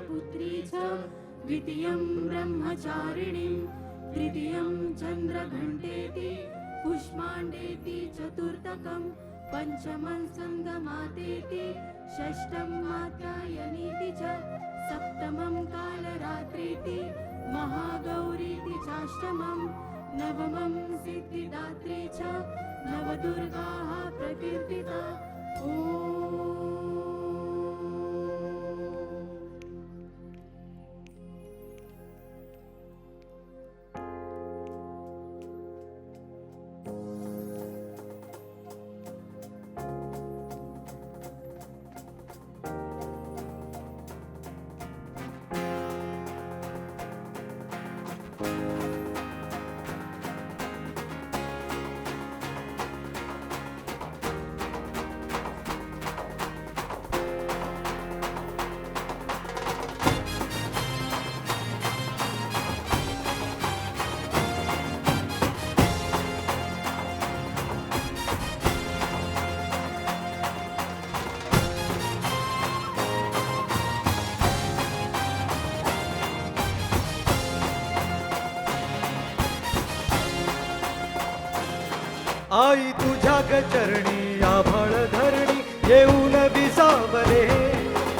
पुत्री च द्वितीयं ब्रह्मचारिणीं तृतीयं चन्द्रघण्टेति पुष्माण्डेति चतुर्थकं पंचमं संगमातेति षष्ठं कात्यायनीति च सप्तमं कालरात्रीति महागौरीति चाष्टमं नवमं सिद्धिदात्री च नवदुर्गाः प्रकीर्तिता। आई तुझ्या चरणी आभाळ धरणी येऊन विसावले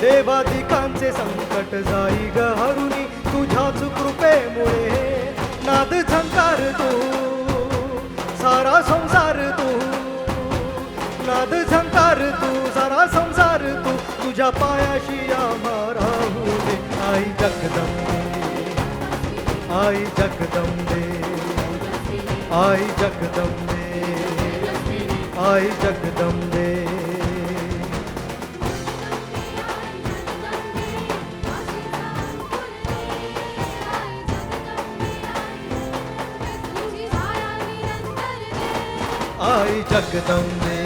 देवादिकांचे संकट जाई ग हरुणी तुझ्याच कृपेमुळे नाद झंकार तू सारा संसार तू नाद झंकार तू सारा संसार तू तुझ्या पायाशी आम्हा राहू दे आई जगदंबे आई जगदंबे आई जगदंबे आई जगदंबे। आई जगदंबे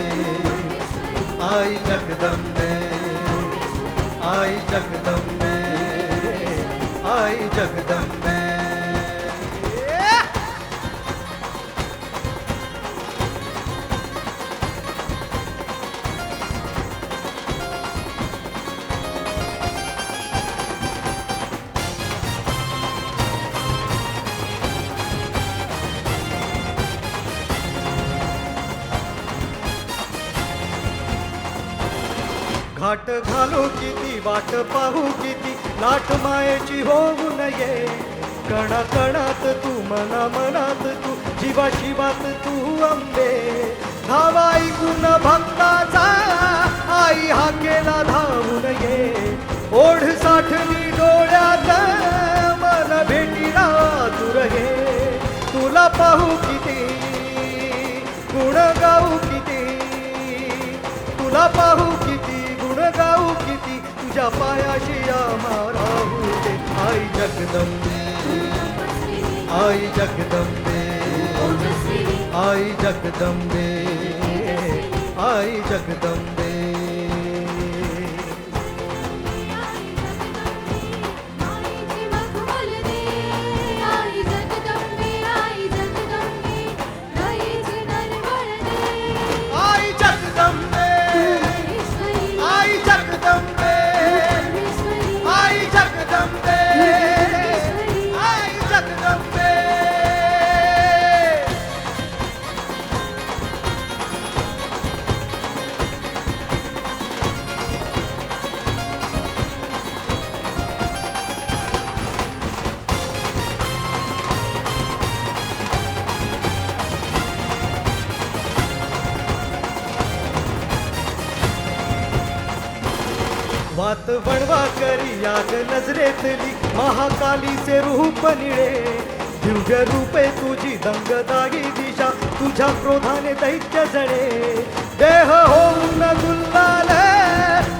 आई जगदंबे आई जगदंबे आई जगदंबे। घाट घालो किती वाट पाहू किती लाट मायेची होऊ नये कणा कणात तू मना मनात तू जीवा शिवात तू अंबे धावा ऐकून भक्ताचा आई हाकेला धावू नये ओढ साठली डोळ्यात मन भेटीला तुर हे तुला पाहू किती गुण गाऊ किती तुला पाहू किती गाऊ किती तुझ्या पायाशी आम्हा राहू दे आई जगदंबे आई जगदंबे आई जगदंबे आई जगदंबे। वात वणवा करी याग नजरेतली महाकालीचे रूप निळे दिव्य रूपे तुझी दंगदागी दिशा तुझ्या क्रोधाने दैत्य जळे देह होऊन गुल्लाल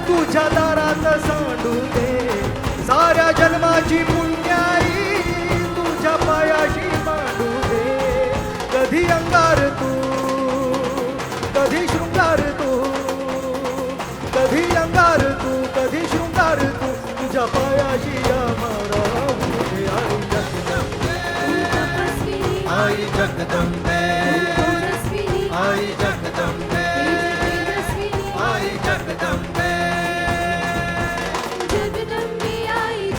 तुझ्या दारात सांडू दे साऱ्या जन्माची पुण्याई तुझ्या पायाशी मांडू दे कधी अंगार तू कधी शृंगार तू कधी अंगार तू कधी शृंगार तू तुझ्या पायाशी आम्हाला आई जगदंबे आई जगदंबे आई जगदंबे आई जगदंबे जगदंबे आई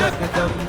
जगदंबे